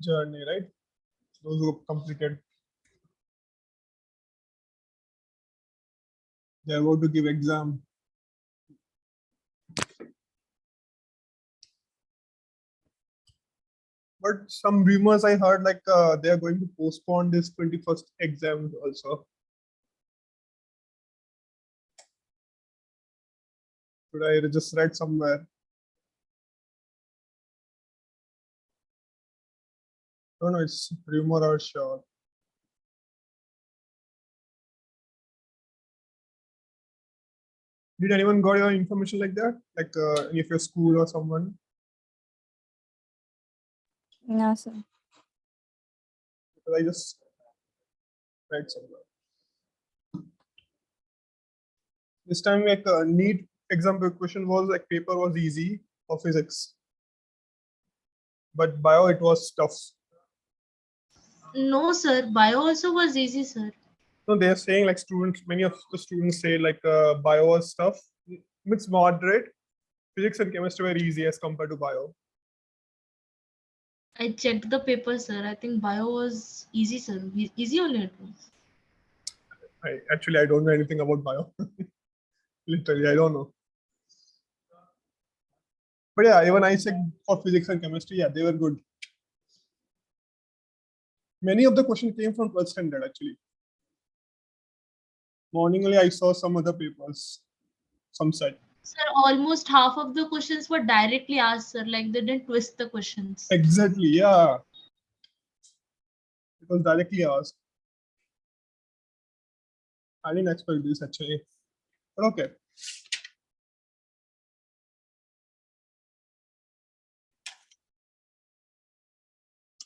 journey, right? Those who completed, they're about to give exam. But some rumors I heard, like they are going to postpone this 21st exam also. Should I just read somewhere? No, it's rumor or sure. Did anyone got your information like that? Like any of your school or someone? No, sir. Because I just read somewhere. This time, like NEET exam question was like paper was easy for physics, but bio it was tough. No, sir. Bio also was easy, sir. So they're saying like students, many of the students say like bio was tough. It's moderate. Physics and chemistry were easy as compared to bio. I checked the paper, sir. I think bio was easy, sir. Easy only it was. I don't know anything about bio. Literally, I don't know. But yeah, even I checked for physics and chemistry. Yeah, they were good. Many of the questions came from 12th standard actually. Morning only I saw some other papers, some set. Sir, almost half of the questions were directly asked, sir. Like they didn't twist the questions. Exactly, yeah. It was directly asked. I didn't expect this actually. But okay.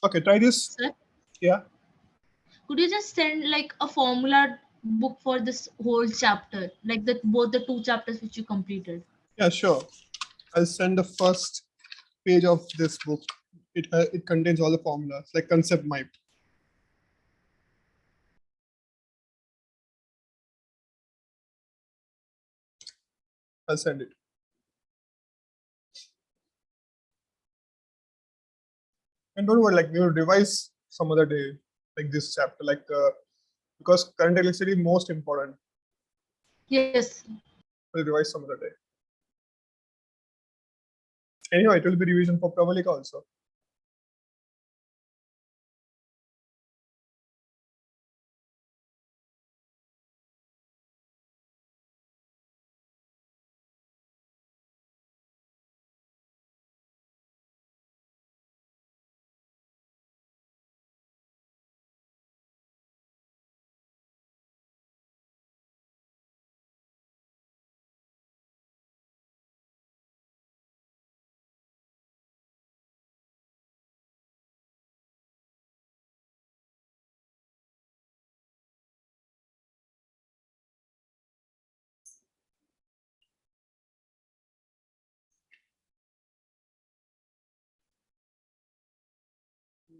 Okay, try this. Sir, Yeah. could you just send like a formula book for this whole chapter, like both the 2 chapters which you completed? Yeah, sure. I'll send the first page of this book. It contains all the formulas, like concept map. I'll send it. And don't worry, like we will revise some other day, like this chapter, like because current electricity is most important. Yes. We'll revise some other day. Anyway, it will be revision for Pravalika also.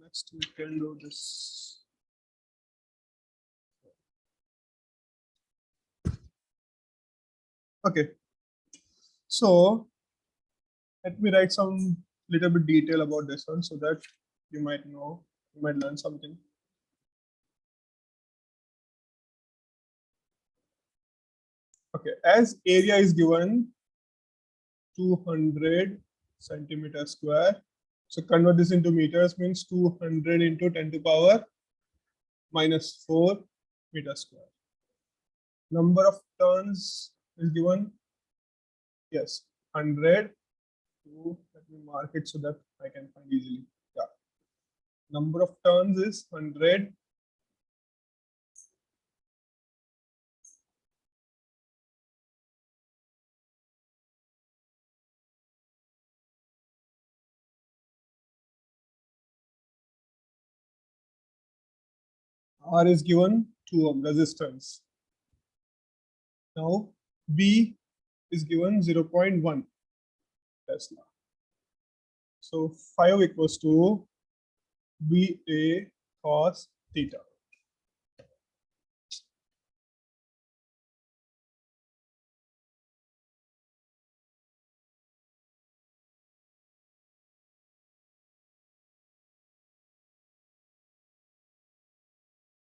Next we can do this. Okay. So let me write some little bit detail about this one so that you might know, you might learn something. Okay, as area is given 200 centimeter square. So convert this into meters means 200 into 10 to power minus 4 meter square. Number of turns is given, yes, 100. Let me mark it so that I can find easily. Yeah. Number of turns is 100. R is given 2 ohm resistance. Now B is given 0.1 Tesla. So 5 equals to BA cos theta.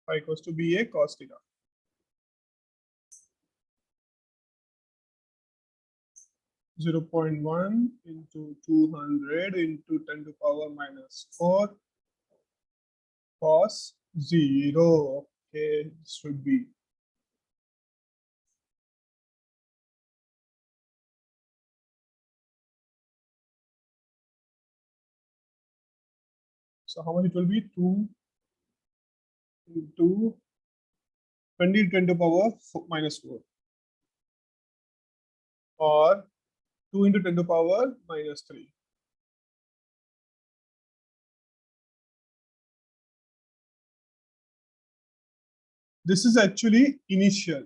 phi equals to BA cos theta. Zero 0.1 into 200 into 10 to power minus 4 cos 0. Okay, this should be. So how much it will be? 2 into 20 to 10 to power minus 4, or 2 into 10 to power minus 3. This is actually initial.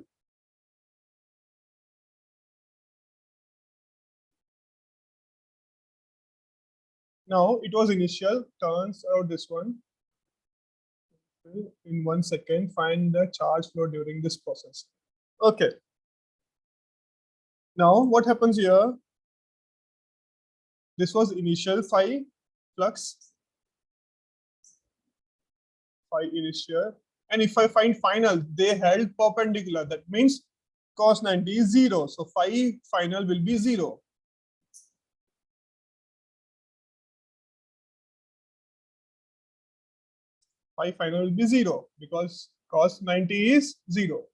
Now it was initial, turns out this one. In 1 second, find the charge flow during this process. Okay. Now what happens here? This was initial phi flux, phi initial. And if I find final, they held perpendicular. That means cos 90 is 0. So phi final will be 0. Phi final will be 0 because cos 90 is 0.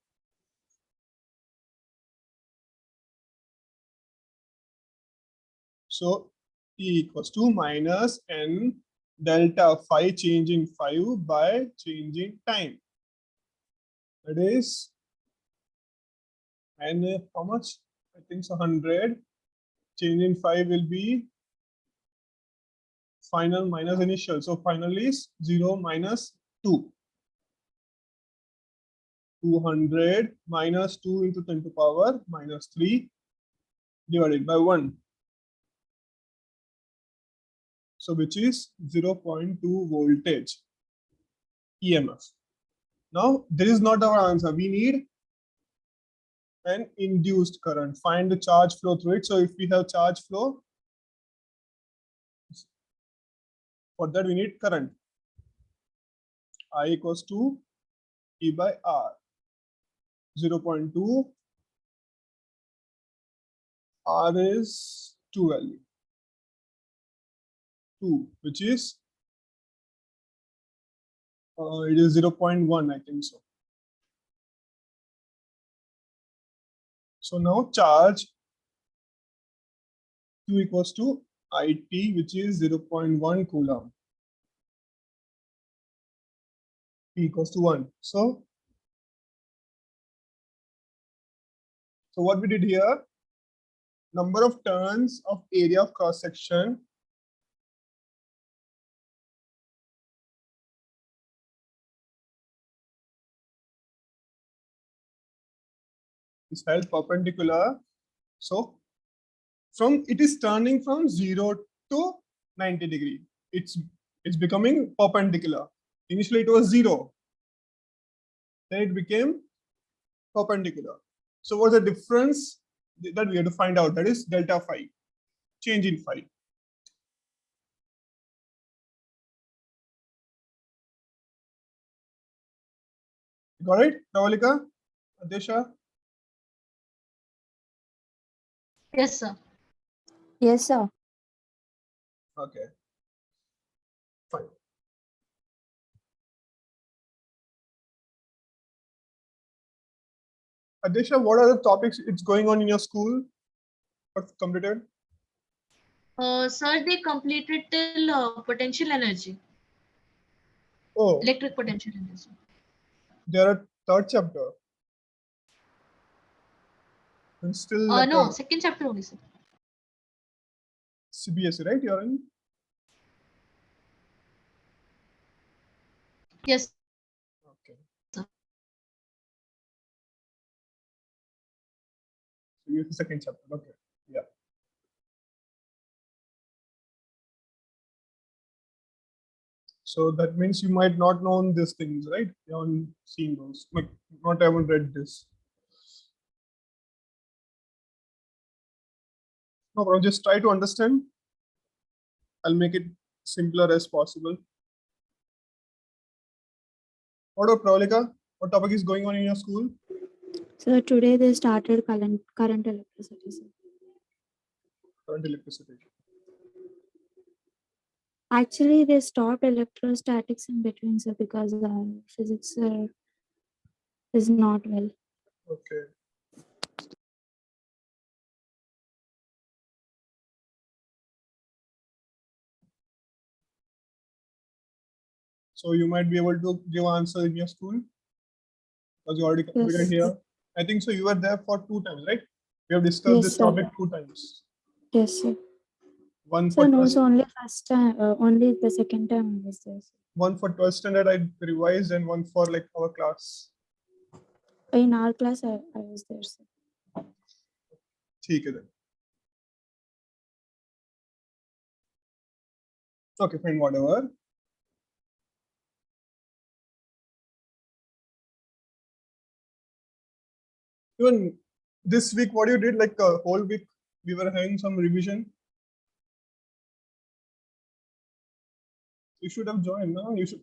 So E equals to minus n delta phi change in phi by change in time. That is, and how much? I think so 100. Change in phi will be final minus initial. So final is 0 minus 2. 200 minus 2 into 10 to power minus 3 divided by 1. So which is 0.2 voltage EMF. Now this is not our answer. We need an induced current. Find the charge flow through it. So if we have charge flow, for that we need current. I equals to E by R. 0.2. R is 2 value. 2, which is it is 0.1, I think so. So now charge Q equals to IT, which is 0.1 coulomb. P equals to 1. So what we did here, number of turns of area of cross section is held perpendicular. So from it is turning from 0 to 90 degree. It's becoming perpendicular. Initially it was 0. Then it became perpendicular. So what's the difference that we have to find out? That is delta phi, change in phi. Got it, Navalika, Adesha? Yes, sir. Yes, sir. Okay, fine. Adesha, what are the topics it's going on in your school? What's completed? Sir, they completed till potential energy, Oh, electric potential energy. there are third chapter. And still like No, a second chapter only, sir. CBSE, right? You're in? Yes, Okay. sir. So you're the second chapter. Okay. Yeah. So that means you might not know these things, right? You haven't seen those. Like, not haven't read this. No problem. Just try to understand. I'll make it simpler as possible. What about Pravalika? What topic is going on in your school? So today they started current electricity. Sir. Current electricity. Actually, they stopped electrostatics in between, sir, because physics is not well. Okay. So you might be able to give answer in your school because you already completed Yes. here. I think so. You were there for 2 times, right? We have discussed Yes, this sir. topic 2 times. Yes, sir. One So for no, 12th, so only first time, only the second time I was there. Sir. one for 12th standard I revised, and one for like our class. In our class, I was there, sir. ठीक है then. Okay, fine, whatever. Even this week, what you did, like a whole week, we were having some revision. You should have joined, no? You should.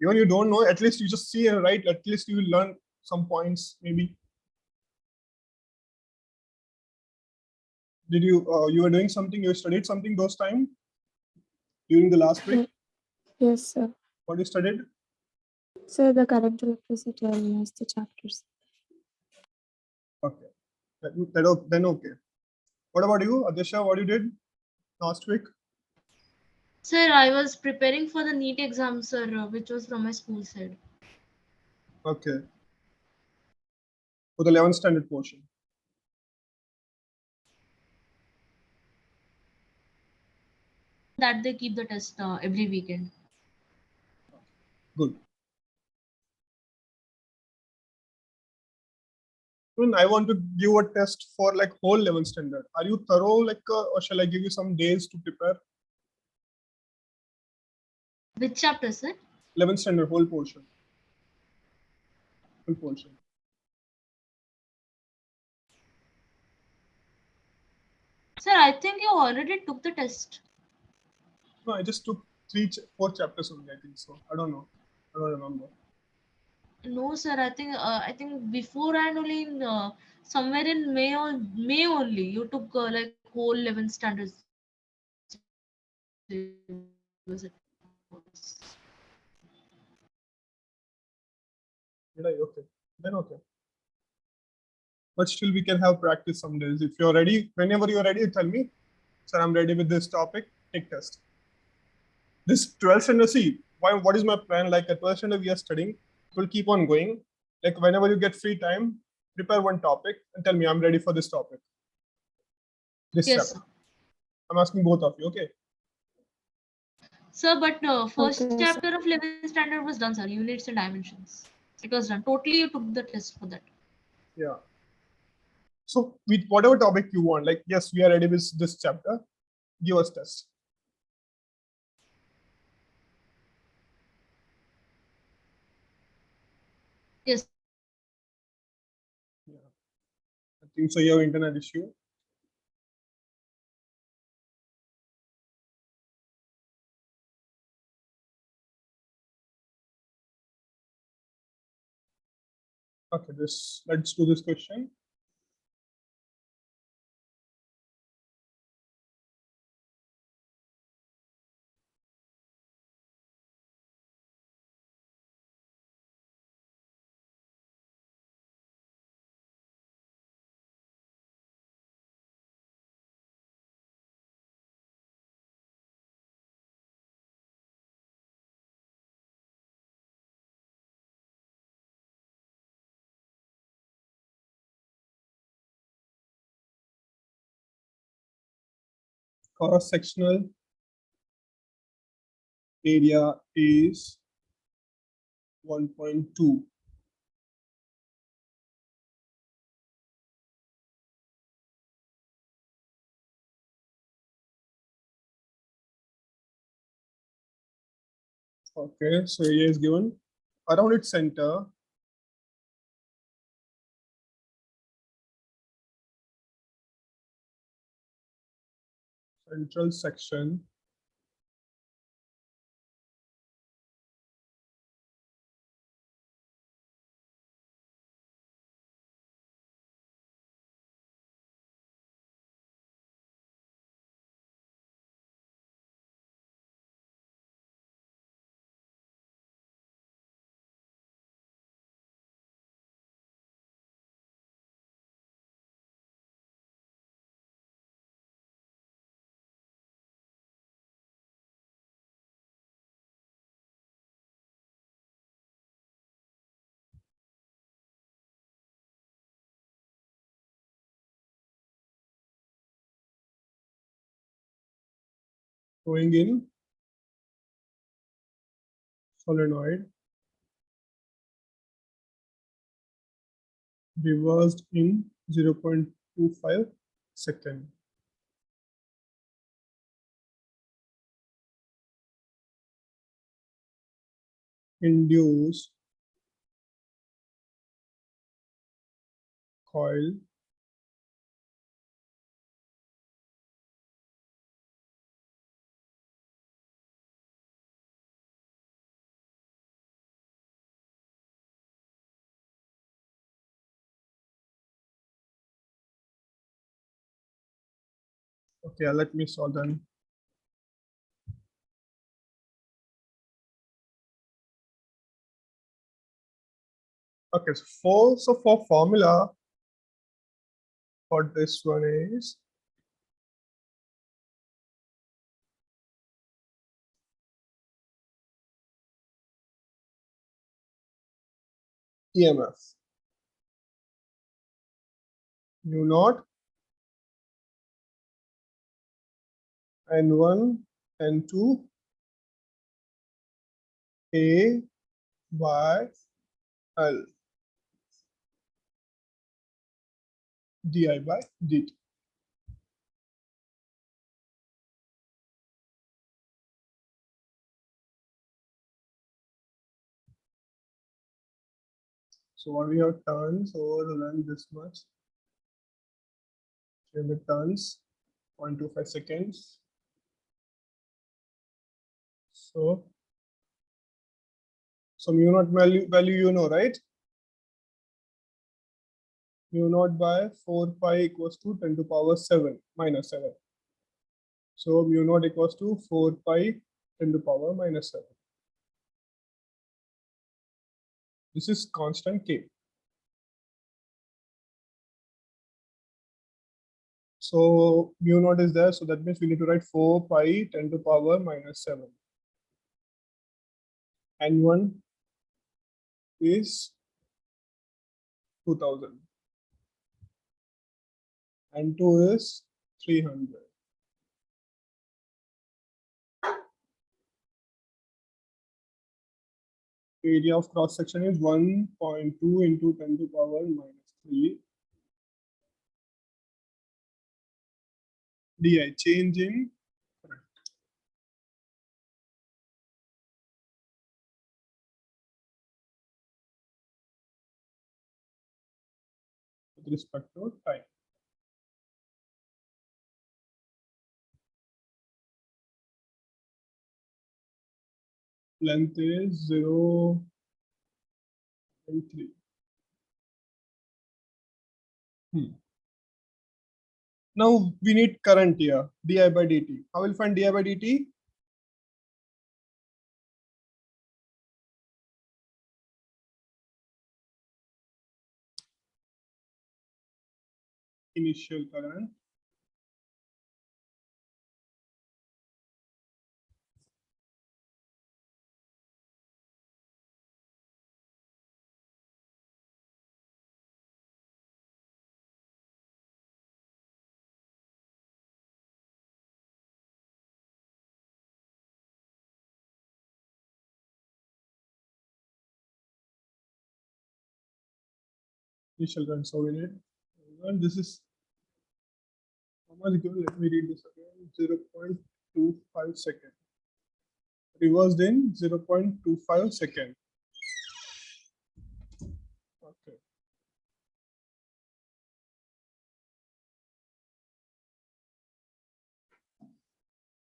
Even you don't know, at least you just see and write. At least you will learn some points, maybe. Did you? You were doing something. You studied something those time during the last week. Yes, sir. What you studied? So the current electricity, I lost the chapters. Okay, then okay. What about you, Adisha? What you did last week? Sir, I was preparing for the NEET exam, sir, which was from my school side. Okay. For the 11th standard portion. That they keep the test every weekend. Good. Even I want to give a test for like whole 11th standard. Are you thorough, like, or shall I give you some days to prepare? Which chapter, sir? 11th standard whole portion. Whole portion. Sir, I think you already took the test. No, I just took 4 chapters only. I think so. I don't know. I don't remember. No, sir. I think beforehand only in somewhere in May only you took like whole 11 standards. Was it? Did I? Okay. Then okay. But still, we can have practice some days. If you're ready, whenever you're ready, tell me. Sir, I'm ready with this topic. Take test. This 12th standard, see, what is my plan? Like at 12th standard, we are studying. We'll keep on going. Like whenever you get free time, prepare one topic and tell me I'm ready for this topic. This Yes, chapter. sir. I'm asking both of you, okay? Sir, but first Okay, chapter sir. of 11th standard was done, sir. Units and dimensions. It was done. Totally, you took the test for that. Yeah. So with whatever topic you want, like yes, we are ready with this chapter. Give us test. Yes. Yeah. I think so. You have internet issue. Okay, let's do this question. Cross-sectional area is 1.2. Okay, so area is given. Around its center, central section going in solenoid, reversed in 0.25 second. Induced coil okay, let me solve then. Okay, so for formula for this one is EMF mu naught N1 N2 A by L di by dt. So what we have turns over run this much. The turns 0.25 seconds. So mu naught value you know, right? Mu naught by 4 pi equals to 10 to power 7 minus 7. So mu naught equals to 4 pi 10 to power minus 7. This is constant K. So mu naught is there, so that means we need to write 4 pi 10 to power minus 7. N1 is 2000. N2 is 300. Area of cross section is 1.2 into 10 to power minus 3. Di, change in current. With respect to time. Length is 0.3. Now we need current here, di by dt. How will we find di by dt? Initial current initial current. So we need, and this is how much given? Let me read this again. 0.25 second. Reversed in 0.25 second. Okay.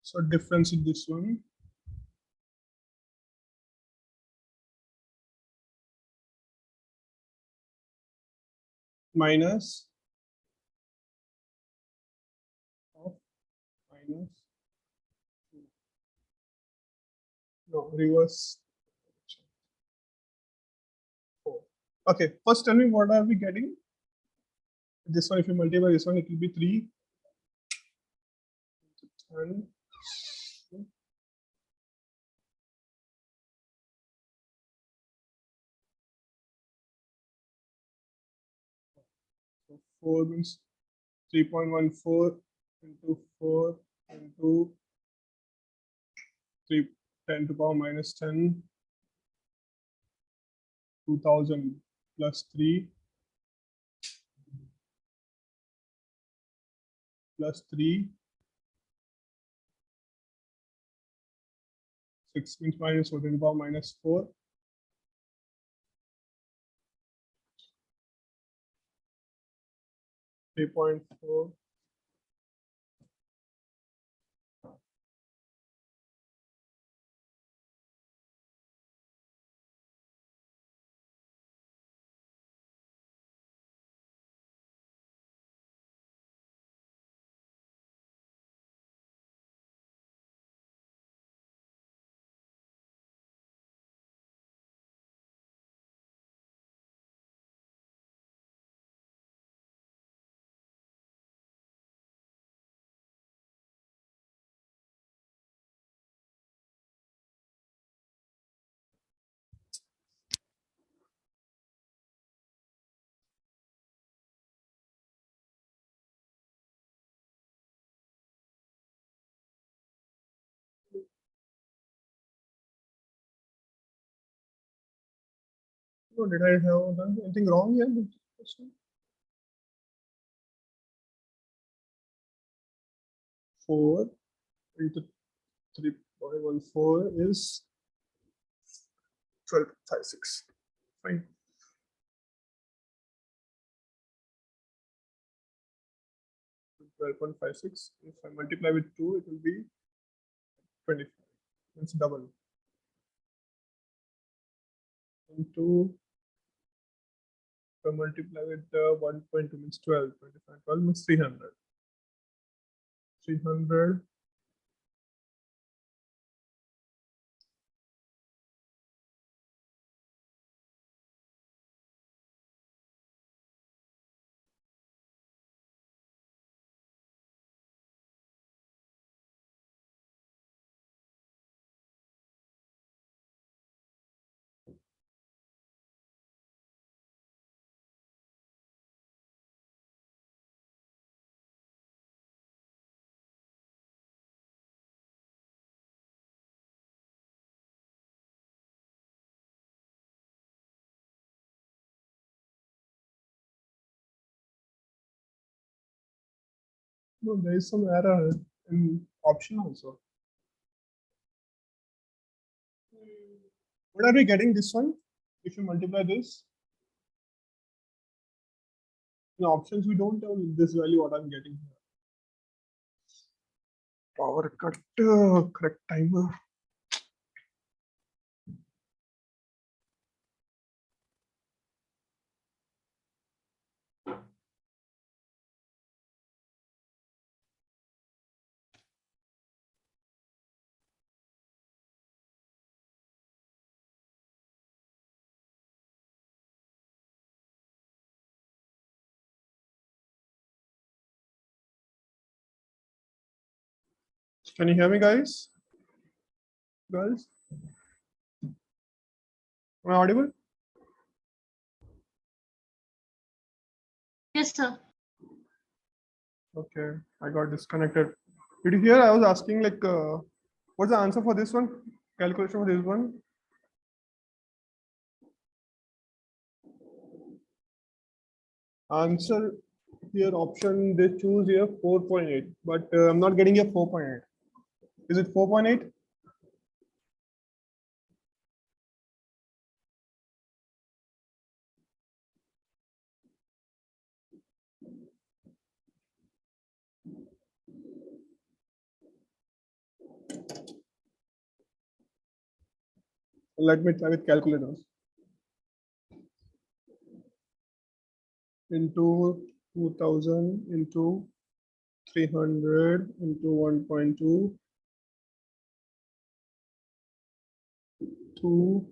So difference in this one. Minus of minus 2. No, reverse 4. Okay, first tell me what are we getting? This one, if you multiply this one, it will be 3. And so 4 means 3.14 into 4 into 10 to power minus 10, 2000 plus 3 plus 3, 6 means minus 4 10 to power minus 4. 3.4. No, did I have done anything wrong here? 4 into 3.14 is 12.56. Fine. Twelve point five six. If I multiply with 2, it will be 25. It's double. Into if I multiply with 1.2 means 12. 25. 12 means 300. 300 No, there is some error in option also. What are we getting this one? If you multiply this, in options we don't have this value what I'm getting here. Power cut, correct timer. Can you hear me, guys? Guys, am I audible? Yes, sir. Okay, I got disconnected. Did you hear? I was asking like, what's the answer for this one? Calculation for this one? Answer here option they choose here 4.8, but I'm not getting a 4.8. Is it 4.8? Let me try with calculators. Into 2000 into 300 into 1.2 2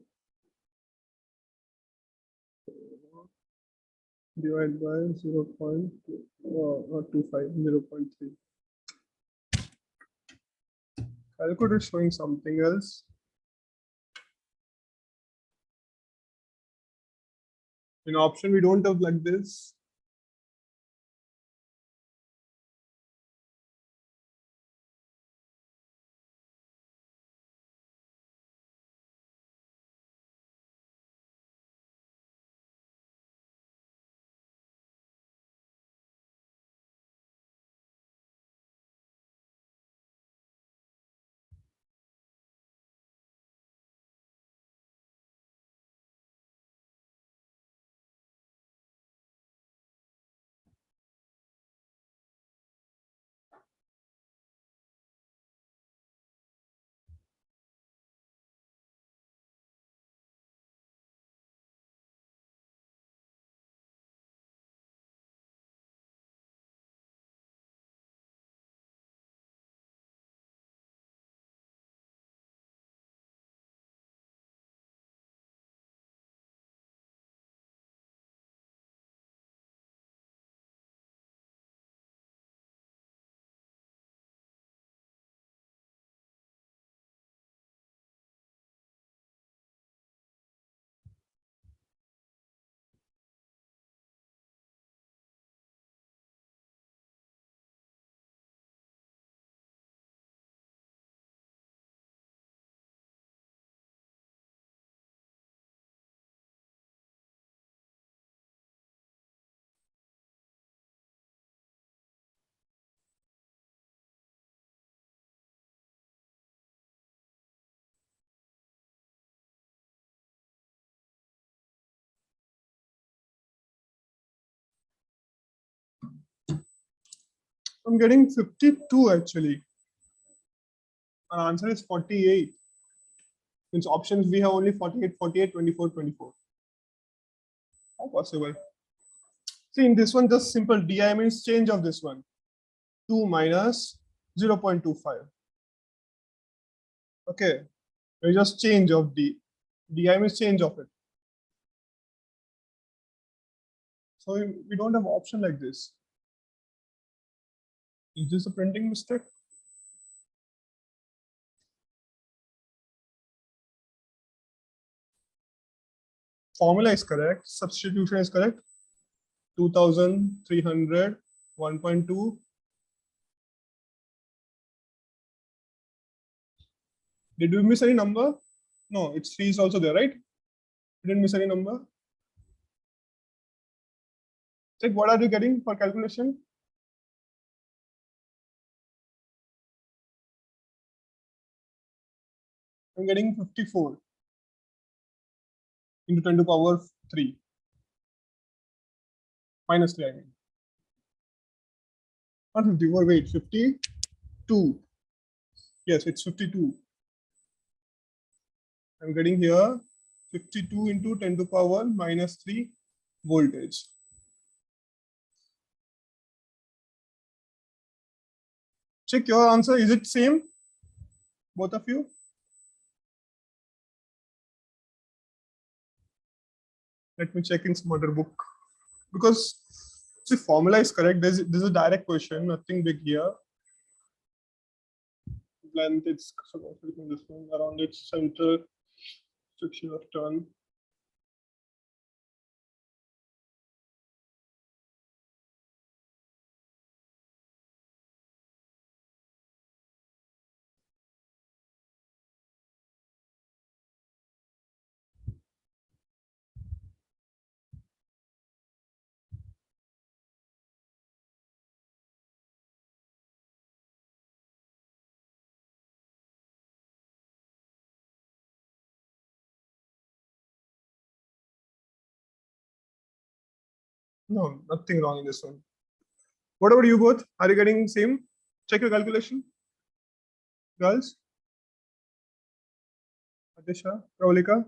divided by 0.25 0.3. Calculator is showing something else. In option we don't have like this. I'm getting 52 actually. Our answer is 48. Means options we have only 48, 48, 24, 24. How possible? See, in this one, just simple di means change of this one. 2 minus 0.25. Okay, we just change of d. Di means change of it. So we don't have option like this. Is this a printing mistake? Formula is correct. Substitution is correct. 2300, 1.2. Did we miss any number? No, it's 3 is also there, right? We didn't miss any number. Check what are you getting for calculation? I'm getting 54 into 10 to the power 3. Minus 3, I mean. Not 54, wait, 52. Yes, it's 52. I'm getting here 52 into 10 to the power minus 3 voltage. Check your answer. Is it same? Both of you? Let me check in some other book. Because the formula is correct. This is a direct question, nothing big here. Length, it's this one around its center, section of turn. No, nothing wrong in this one. What about you both? Are you getting same? Check your calculation. Girls? Atisha? Pravalika?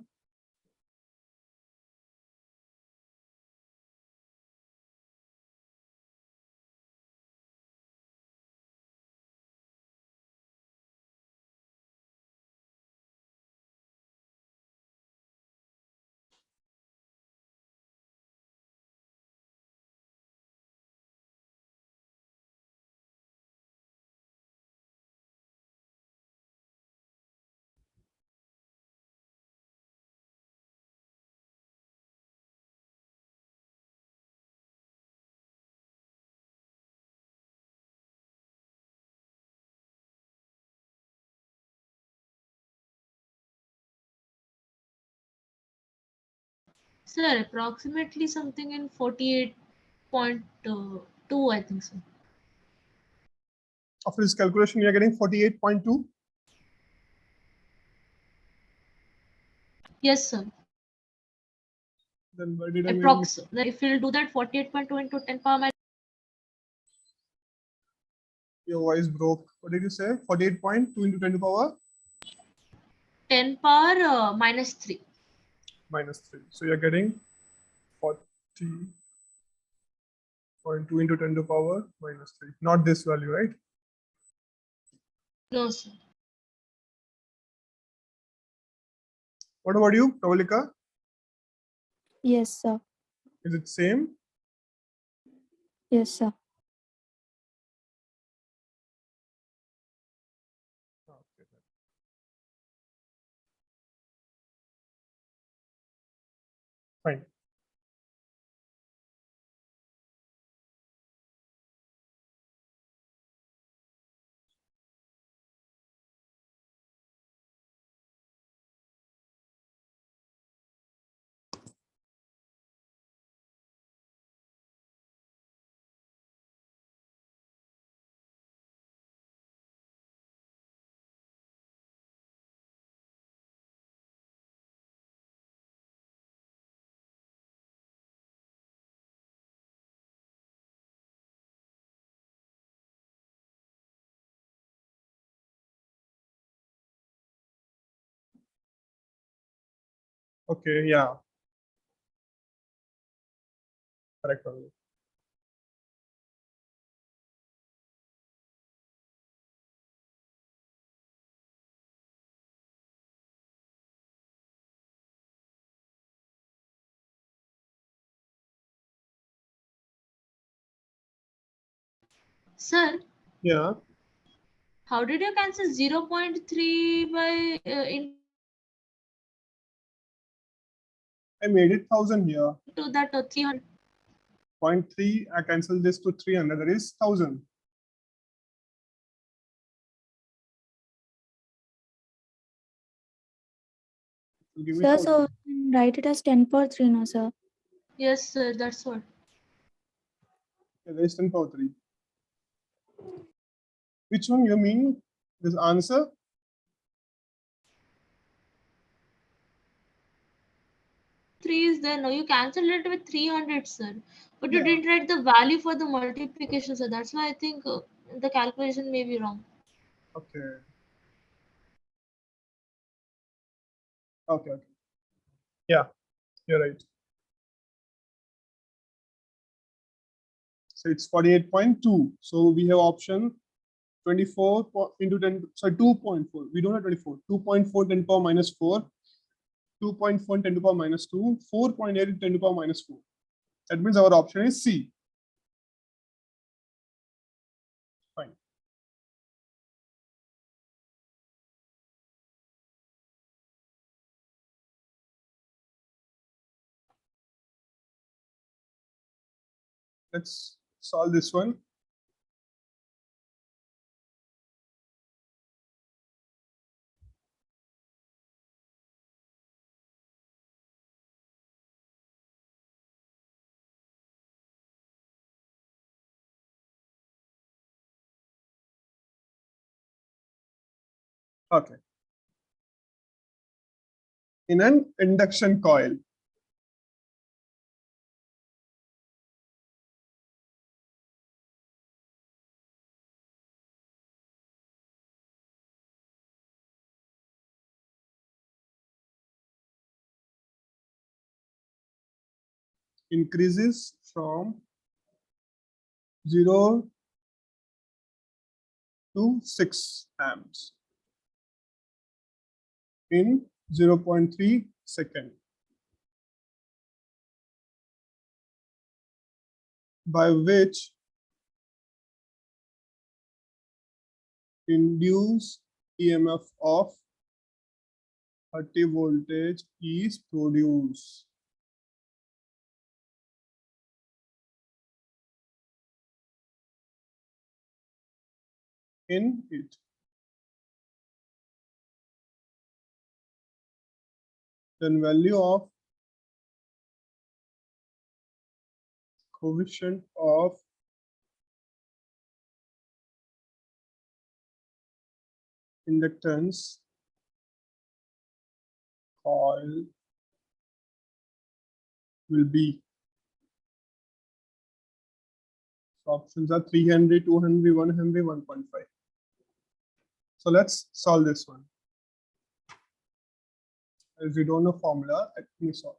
Sir, approximately something in 48.2, I think so. After this calculation, you are getting 48.2. Yes, sir. Then why did I make Approx. If we'll do that 48.2 into 10 power minus your voice broke? What did you say? 48.2 into 10 to the power 10 power minus 3. minus 3. So you're getting 40.2 into 10 to the power minus 3. Not this value, right? No, sir. What about you, Pravalika? Yes, sir. Is it same? Yes, sir. Okay. Fine. Okay, yeah. Correct only. Sir, Yeah, how did you cancel 0.3 by into that 300? I made it 1,000 here. 0.3, I cancel this to 300, that is 1,000. Give me Sir, 1,000. so write it as 10 power 3, no, sir. Yes, sir, that's what. Yeah, that is 10 power 3. Which one you mean? This answer? Three is there. No, you cancelled it with 300, sir. But you Yeah. didn't write the value for the multiplication, sir. That's why I think the calculation may be wrong. Okay. Okay. Okay. Yeah, you're right. So it's 48.2. So we have option 24 into 10, sorry, 2.4. We don't have 24. 2.4 10 to power minus 4. 2.4 10 to power minus 2. 4.8 10 to power minus 4. That means our option is C. Fine. Let's solve this one. Okay. In an induction coil, increases from 0 to 6 amps in 0.3 second, by which induced EMF of 30 voltage is produced. In it. Then value of coefficient of inductance coil will be. So options are 3 Henry, 2 Henry, 1 Henry, 1.5. So let's solve this one. As we don't know formula, let me solve.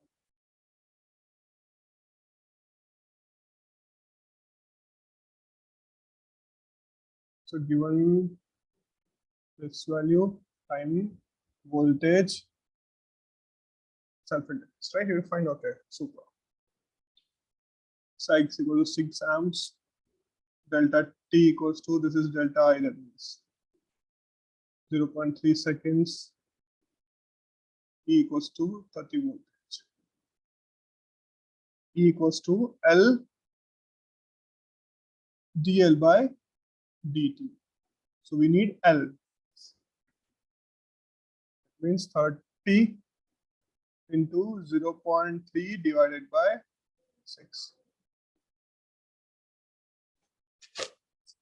So given this value, time, voltage, self-inductance, right? You will find, okay, super. Psi is equal to 6 amps, delta T equals to, this is delta I, that means 0.3 seconds, E equals to 30 voltage. E equals to L dL by dt. So we need L. Means 30 into 0.3 divided by 6.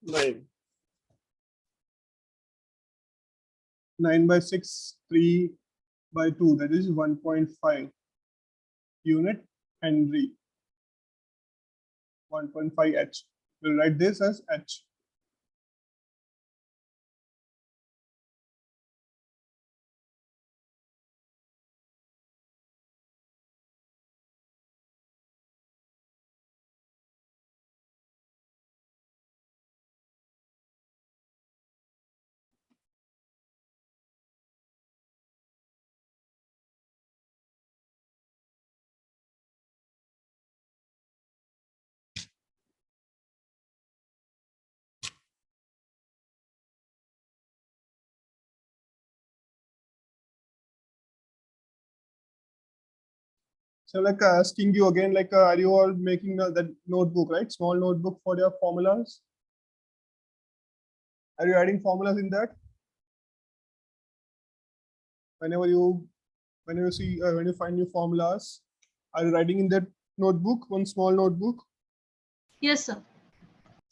9. 9 by 6, 3 by 2, that is 1.5 unit Henry. 1.5 H. We'll write this as H. So like asking you again, like are you all making that notebook, right? Small notebook for your formulas. Are you adding formulas in that? Whenever you see when you find new formulas, are you writing in that notebook, one small notebook? Yes, sir.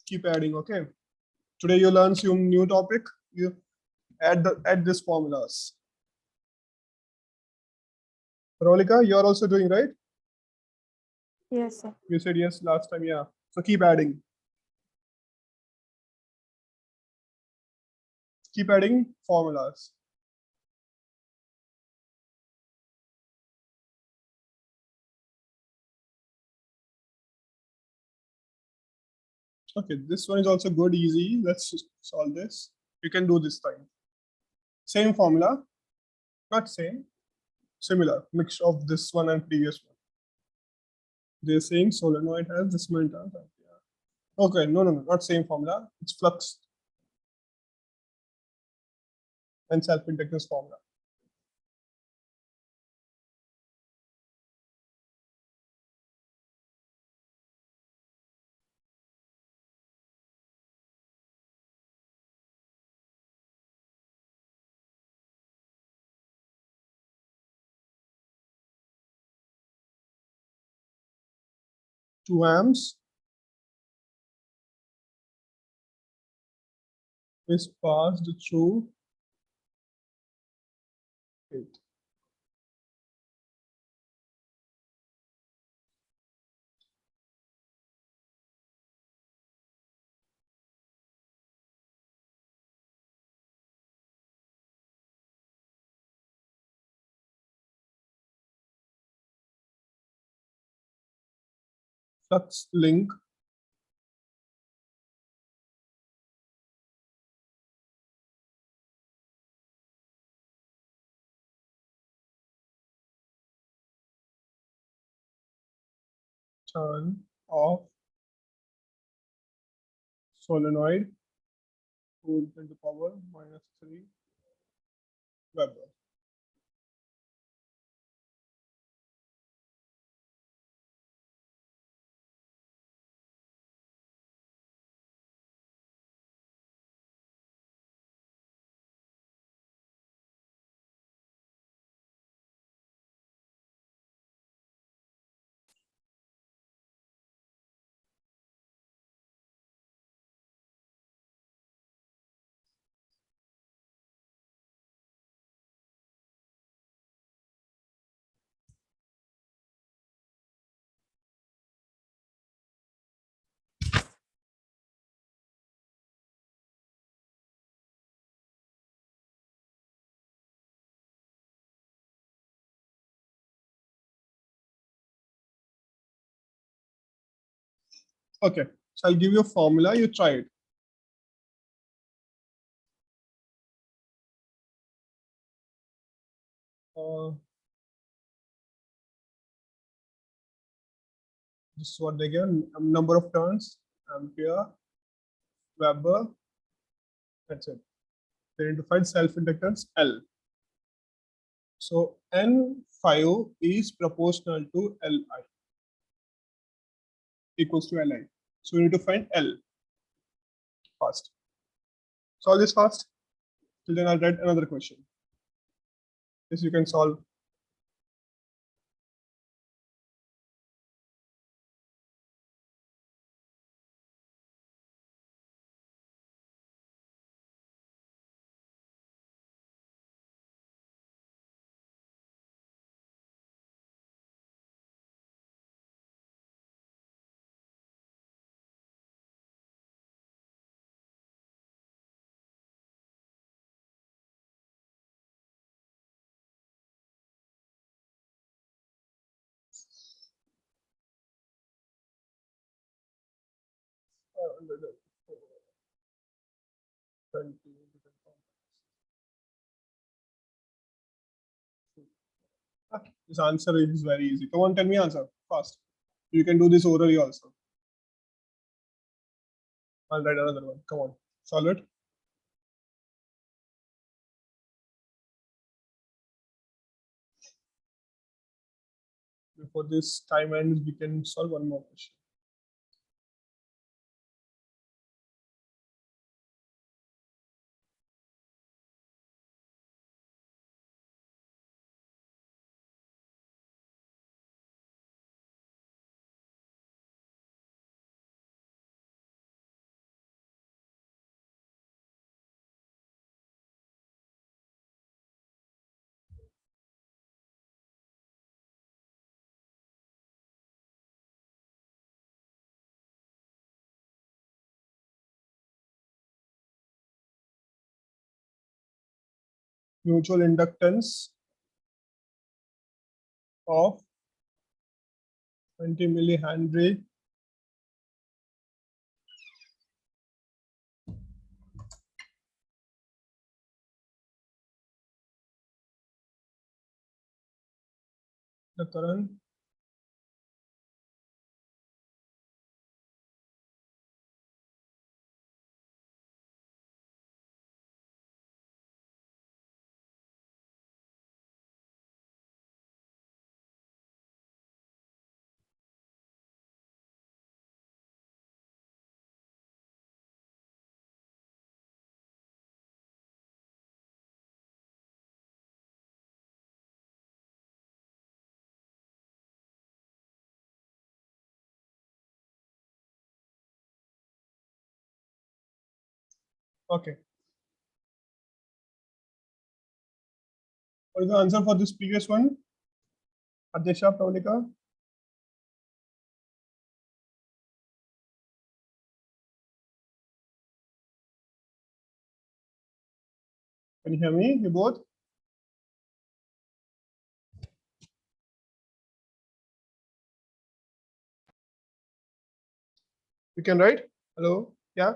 Keep adding. Okay. Today you learn some new topic. You add these formulas. Rolika, you're also doing, right? Yes, sir. You said yes last time. Yeah. So keep adding. Keep adding formulas. Okay, this one is also good, easy. Let's just solve this. You can do this time. Same formula, not same, similar, mix of this one and previous one. They're saying solenoid has this many turns. Yeah. Okay, no, not same formula. It's flux and self-inductance formula. Two amps is passed through 8. Flux link turn of solenoid 4 × 3 Weber. Okay, so I'll give you a formula. You try it. This is what they give: number of turns, ampere, Weber. That's it. They need to find self-inductance L. So N5 is proportional to Li, equals to Li. So we need to find L fast. Solve this fast. Till then I'll write another question. This you can solve. This answer is very easy. Come on, tell me answer fast. You can do this orally also. I'll write another one. Come on, solve it. Before this time ends, we can solve one more question. Mutual inductance of 20 millihenry the current Okay. What is the answer for this previous one? Adesha, Pravalika? Can you hear me? You both? You can write? Hello? Yeah?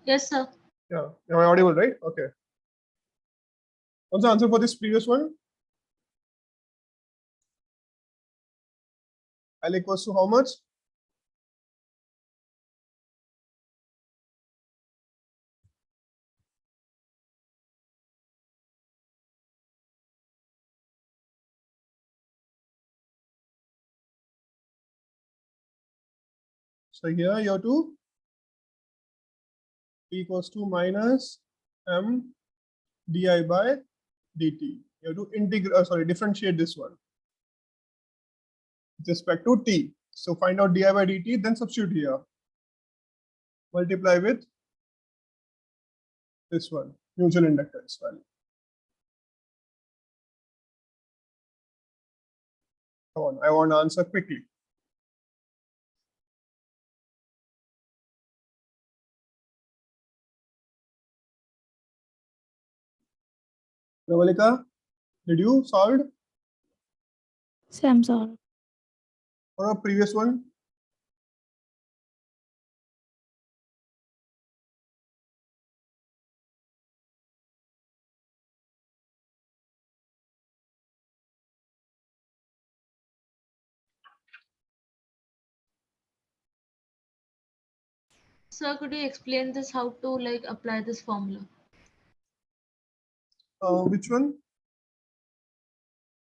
Yes, sir. Yeah. Am I audible, right? Okay. What's the answer for this previous one? L equals to how much? So here you have to T equals to minus M di by dt. You have to integrate, differentiate this one with respect to t. So find out di by dt, then substitute here. Multiply with this one, mutual inductance value. Come on, I want to answer quickly. Pravalika, did you solve Same solve. for a previous one? Sir, could you explain this, how to like apply this formula? Which one?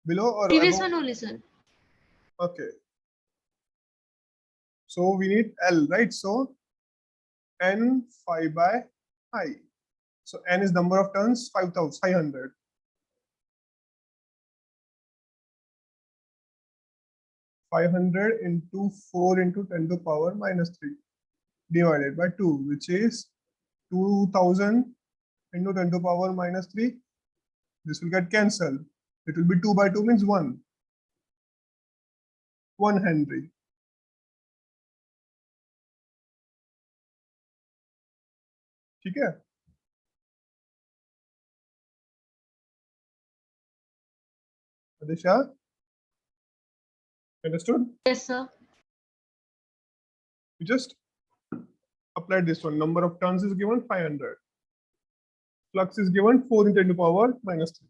Below or Previous above? one only, sir. Okay. So we need L, right? So N phi by I. So N is number of turns, 500. 500 into 4 into 10 to power minus 3 divided by 2, which is 2000 into 10 to power minus 3. This will get cancelled. It will be 2 by 2 means 1. 1 Henry. ठीक है? Adisha? Understood? Yes, sir. We just applied this one. Number of turns is given 500. Flux is given 4 into 10 to power minus 3.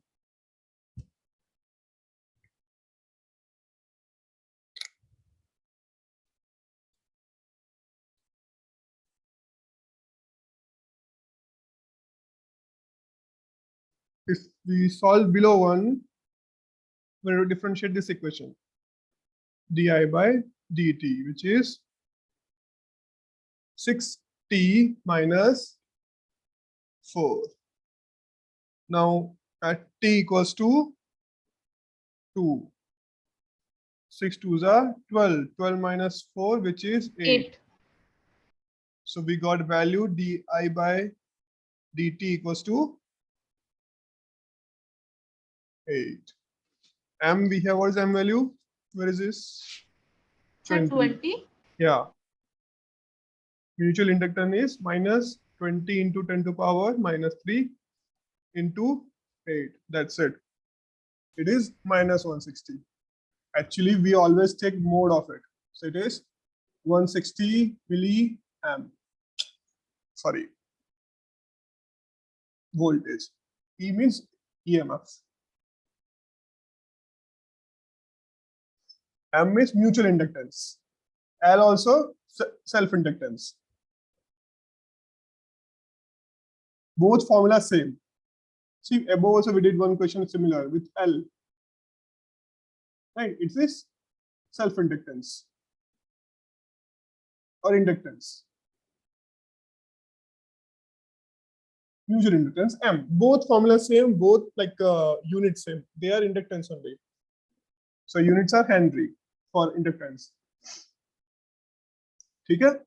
If we solve below one, we're going to differentiate this equation. di by dt, which is 6t minus 4. Now at t equals to 2. 6 2s are 12. 12 minus 4, which is 8. 8. So we got value di by dt equals to 8. M, we have what is M value? Where is this? So 20. Yeah. Mutual inductance is minus 20 into 10 to power minus 3 into 8. That's it. It is minus 160. Actually, we always take mode of it. So it is 160 milliamp. Sorry. Voltage. E means EMF. M is mutual inductance. L also self-inductance. Both formulas same. See, above also we did one question similar with L. Right? It is self-inductance or inductance. Mutual inductance M. Both formulas same, both like units same. They are inductance only. So units are Henry for inductance. ठीक है?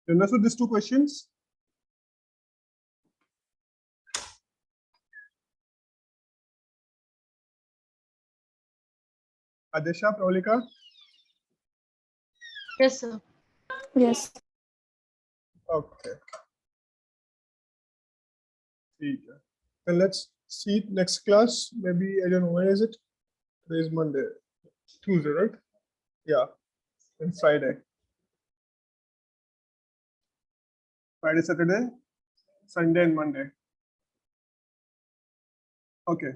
You understood these two questions? Adesha, Pravalika? Yes, sir. Yes. Okay. ठीक है. Then let's see next class. Maybe I don't know, when is it? Today is Monday. Tuesday, right? Yeah. And Friday. Friday, Saturday, Sunday, and Monday. Okay.